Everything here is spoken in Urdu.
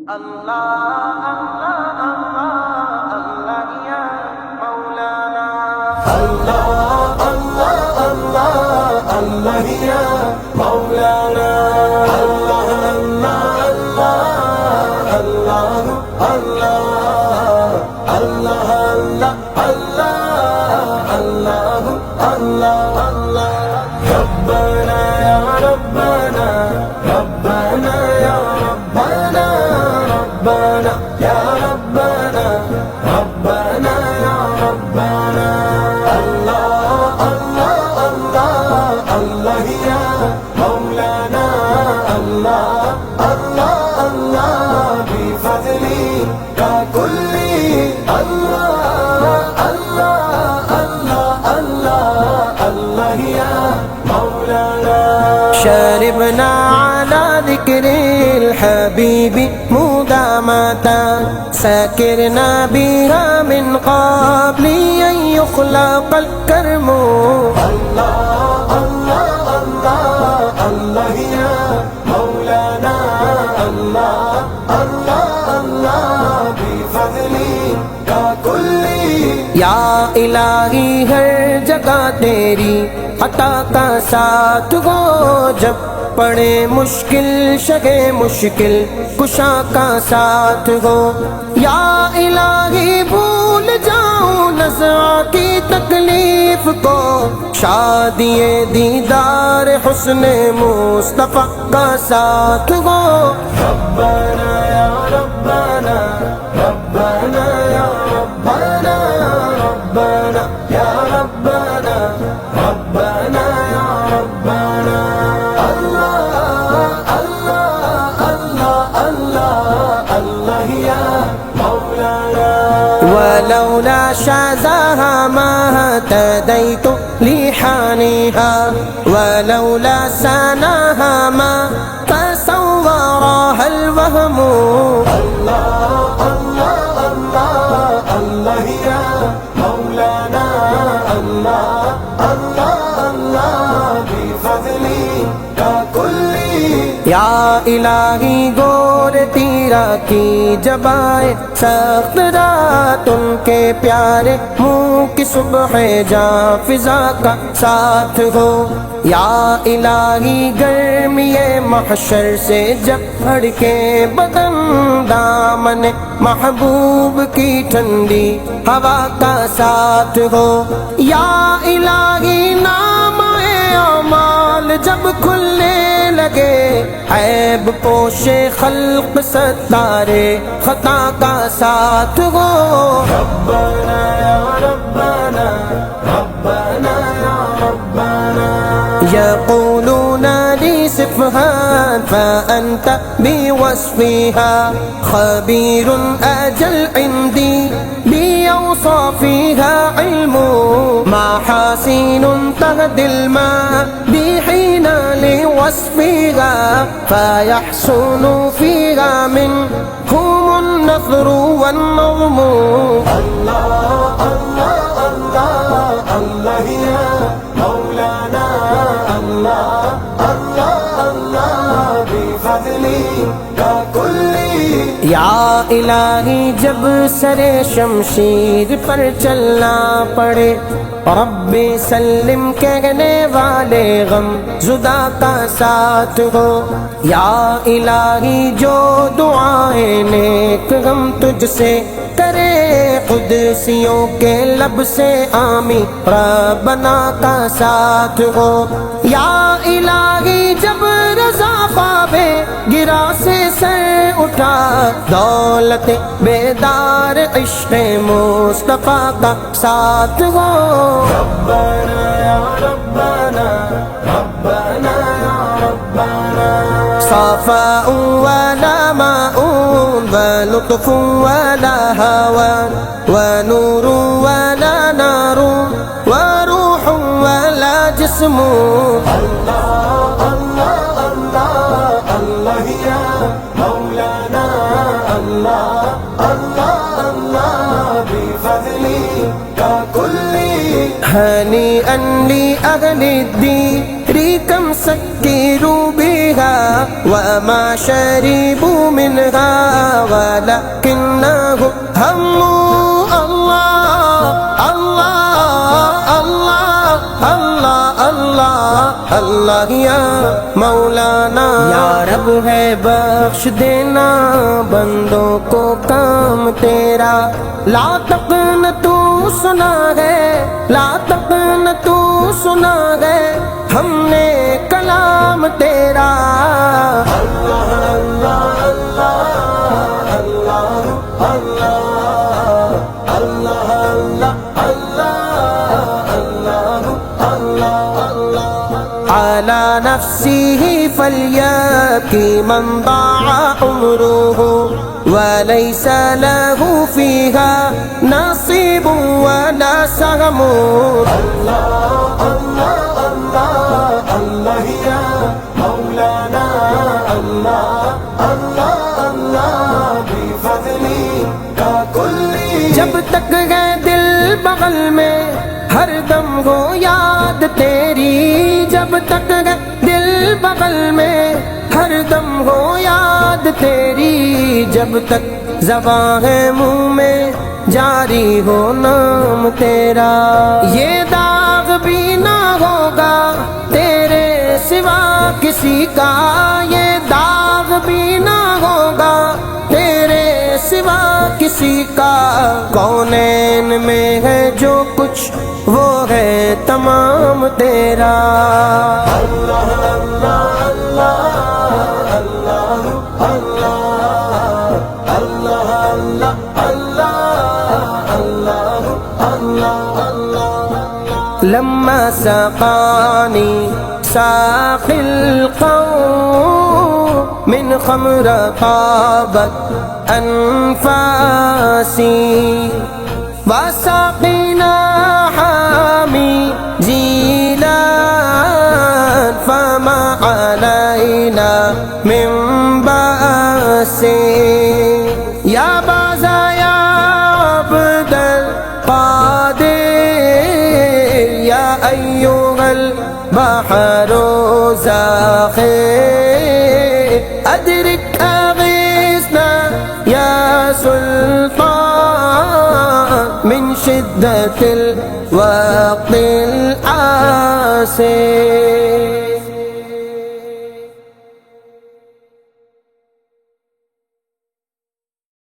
اللہ اللہ اللہ اللہ یا مولانا اللہ اللہ اللہ اللہ یا مولانا اللہ اللہ اللہ اللہ اللہ اللہ اللہ اللہ اللہ اللہ ربنا یا ربنا ربنا یا ربنا ربنا یا ربنا ربنا یا ربنا اللہ اللہ اللہ اللہ یا مولانا اللہ اللہ اللہ بفضلی کا کلی اللہ اللہ اللہ اللہ اللہ یا مولانا شربنا على ذكر الحبيب مدامة سكرنا بها من قبل أن يخلق الكرم الله الله الله الله يا مولانا الله الله الله بفضلك كل یا الہی ہر جگہ تیری عطا کا ساتھ ہو جب پڑے مشکل شگے مشکل کشا کا ساتھ ہو یا الہی بھول جاؤں نزع کی تکلیف کو شادی دیدار حسن مصطفیٰ کا ساتھ ہو ربنا یا ربنا ربنا یا ربنا ربنا یا ربنا ربنا یا ربنا اللہ اللہ اللہ اللہ اللہ یا مولانا ولولا شذاها ما اهتديت لحانها ولولا سناها ما تصورها الوهم الله الله الله الله يا مولانا الله الله الله بفضلك كل یا الہی گور تیرا کی جبائے سخت رات ان کے پیارے منہ کی صبح جاں فضا کا ساتھ ہو یا الہی گرمی محشر سے جب بھڑکے بدن دامن محبوب کی ٹھنڈی ہوا کا ساتھ ہو یا الہی نام اعمال جب کھلنے لگے عیب پوش خلق ستارے خطا کا ساتھ ہو ربنا یا ربنا ربنا یا ربنا یقولون لی صفحا فأنت بوصفها خبیر اجل عندی بأوصافها علم محاسن تهدي الماء بحين لوصفها فيحسن فيها منهم النثر والنظم الله الله الله الله يا مولانا الله الله الله بفضلك كل یا الہی جب سر شمشیر پر چلنا پڑے رب سلم کہنے والے غم زدہ کا ساتھ ہو یا الہی جو دعائیں نیک غم تجھ سے کرے قدسیوں کے لب سے آمین ربنا کا ساتھ ہو یا الہی جب رضا خوابے گرا سے سر اٹھا دولت بیدار عشق مصطفیٰ کا ساتھ ہو ربنا یا ربنا ربنا یا ربنا صفاء ولا ماء ولطف ولا هوى ونور ولا نار وروح ولا جسم اللہ اللہ اللہ اللہ یا مولانا اللہ اللہ اللہ بفضلك كل هنيئا لأهل الدين كم سكروا به فيها وما شربوا منها ولكنهم هموا الله الله الله الله الله اللہ یا مولانا یا رب ہے بخش دینا بندوں کو کام تیرا لا تقنطو سنا ہے لا تقنطو سنا ہے ہم نے کلام تیرا اللہ اللہ اللہ اللہ اللہ اللہ اللہ اللہ اللہ على نفسه فليبكي من ضاع عمره وليس له فيها نصيب ولا سهم الله الله الله الله يا مولانا الله الله الله بفضلك كل جب تک ہے دل بغل میں ہر دم ہو یاد تیری جب تک ہے دل بغل میں ہر دم ہو یاد تیری جب تک زبان ہے منہ میں جاری ہو نام تیرا یہ داغ بھی نہ ہوگا تیرے سوا کسی کا یہ داغ بھی نہ ہوگا تیرے سوا کسی کا کونین میں ہے جو کچھ وہ ہے تمام تیرا اللہ اللہ اللہ اللہ اللہ اللہ اللہ اللہ اللہ لما سقانی ساقی القوم من خمر طابت انفاسی وسقينا حامي جيلان فما علينا من بأس يا بازا يا عبد القادر يا أيها البحر زاخر أدرك أغيثنا يا سلطان من شدة الوقت العاسر